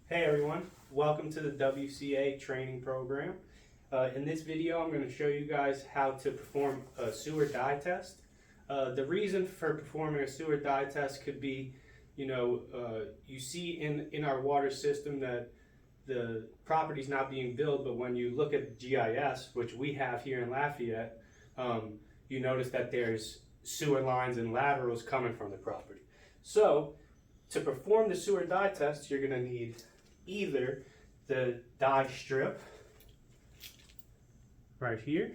Hey everyone, welcome to the WCA training program. In this video I'm going to show you guys how to perform a sewer dye test. The reason for performing a sewer dye test could be, you see in our water system that the property's not being billed, but when you look at GIS, which we have here in Lafayette, you notice that there's sewer lines and laterals coming from the property. So to perform the sewer dye test, you're going to need either the dye strip right here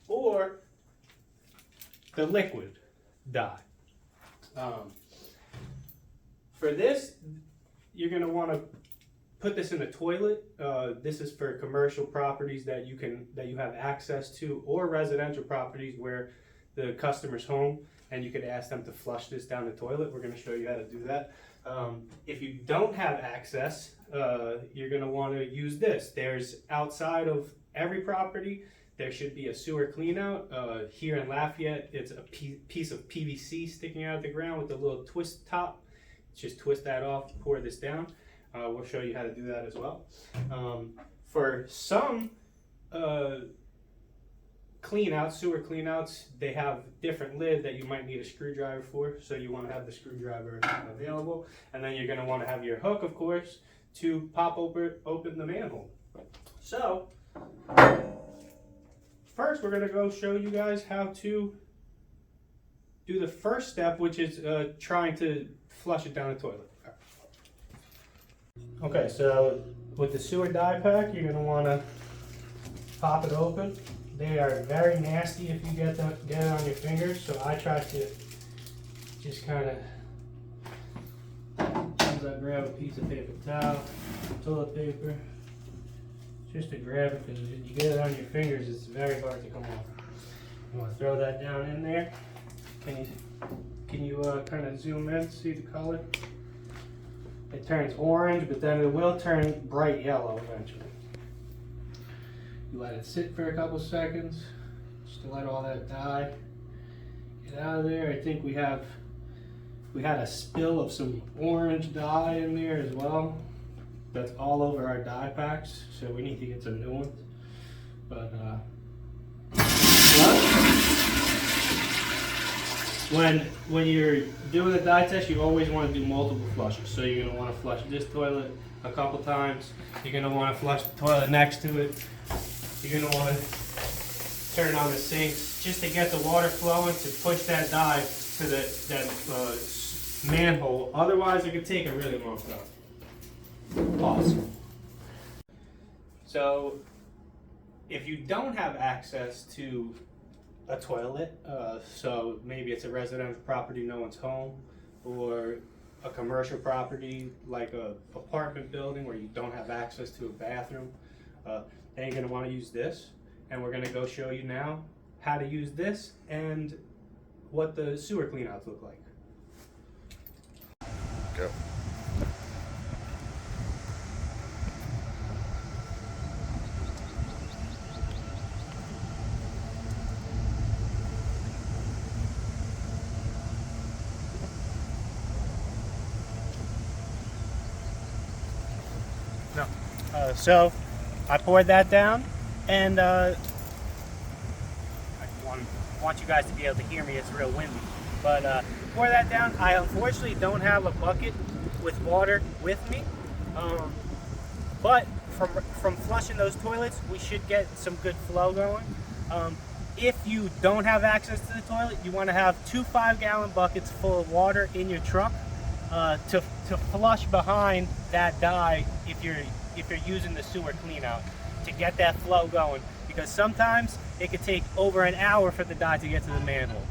or the liquid dye. For this, you're going to want to put this in a toilet. This is for commercial properties that you have access to, or residential properties where the customer's home and you could ask them to flush this down the toilet. We're going to show you how to do that. If you don't have access, you're going to want to use this. There's outside of every property, there should be a sewer cleanout. Here in Lafayette, it's a piece of PVC sticking out of the ground with a little twist top. Just twist that off, pour this down. We'll show you how to do that as well. For some sewer cleanouts, they have different lid that you might need a screwdriver for, so you want to have the screwdriver available. And then you're going to want to have your hook, of course, to pop open the manhole. So first we're going to go show you guys how to do the first step, which is trying to flush it down the toilet. Okay, so with the sewer dye pack, you're going to want to pop it open. They are very nasty if you get it on your fingers, so I try to just kind of, sometimes I grab a piece of paper towel, toilet paper, just to grab it, because if you get it on your fingers, it's very hard to come off. You want to throw that down in there. Can you kind of zoom in, see the color? It turns orange, but then it will turn bright yellow eventually. You let it sit for a couple seconds, just to let all that dye get out of there. I think we had a spill of some orange dye in there as well. That's all over our dye packs, so we need to get some new ones. But when you're doing the dye test, you always want to do multiple flushes. So you're going to want to flush this toilet a couple times. You're going to want to flush the toilet next to it. You're going to want to turn on the sinks just to get the water flowing, to push that dye to that manhole. Otherwise, it could take a really long time. Awesome. So if you don't have access to a toilet, so maybe it's a residential property, no one's home, or a commercial property like a apartment building where you don't have access to a bathroom, then you're going to want to use this, and we're going to go show you now how to use this and what the sewer cleanouts look like. Go. So I poured that down, and I want you guys to be able to hear me. It's real windy, but pour that down. I unfortunately don't have a bucket with water with me, but from flushing those toilets, we should get some good flow going. If you don't have access to the toilet, you want to have 2 5-gallon buckets full of water in your truck to flush behind that dye if you're using the sewer clean out, to get that flow going, because sometimes it could take over an hour for the dye to get to the manhole.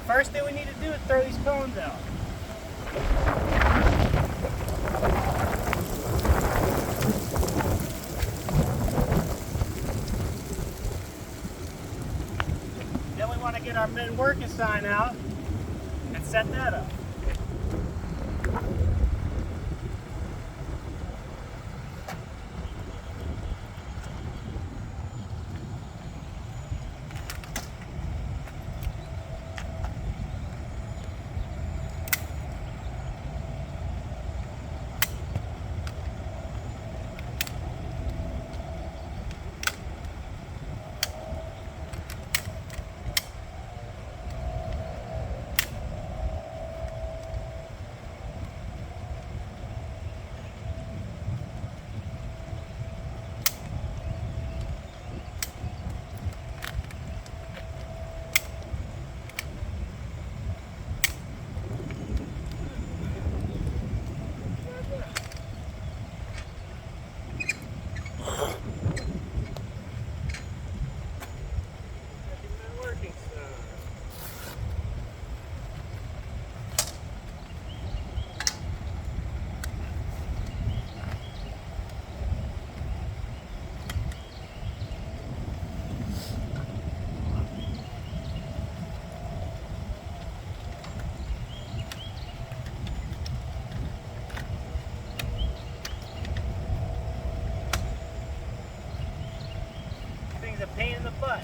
First thing we need to do is throw these cones out. Then we want to get our men working sign out and set that up. butt.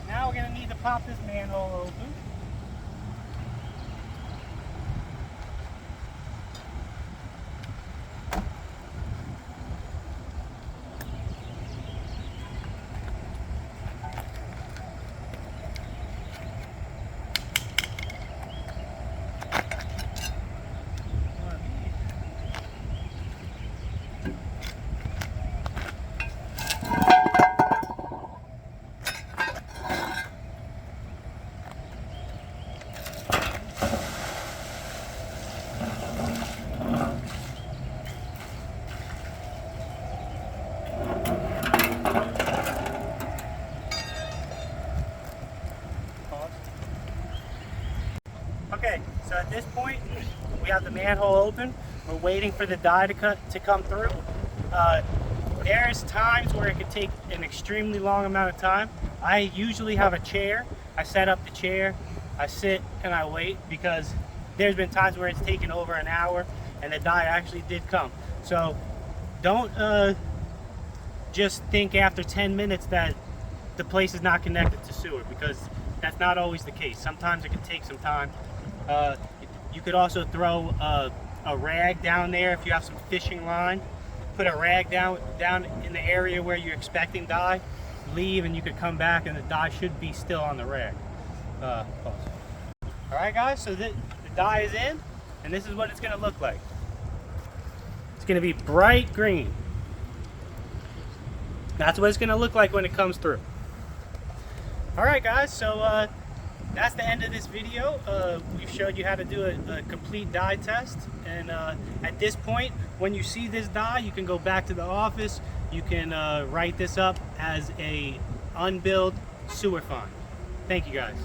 Now we're going to need to pop this manhole open. Okay, so at this point, we have the manhole open. We're waiting for the dye to come through. There's times where it could take an extremely long amount of time. I usually have a chair. I set up the chair, I sit and I wait, because there's been times where it's taken over an hour and the dye actually did come. So don't just think after 10 minutes that the place is not connected to sewer, because that's not always the case. Sometimes it can take some time. You could also throw a rag down there if you have some fishing line. Put a rag down in the area where you're expecting dye, leave, and you could come back and the dye should be still on the rag. Alright guys, so the dye is in, and this is what it's going to look like. It's going to be bright green. That's what it's going to look like when it comes through. Alright guys, so that's the end of this video. We've showed you how to do a complete dye test, and at this point, when you see this dye, you can go back to the office. You can write this up as a unbilled sewer fine. Thank you guys.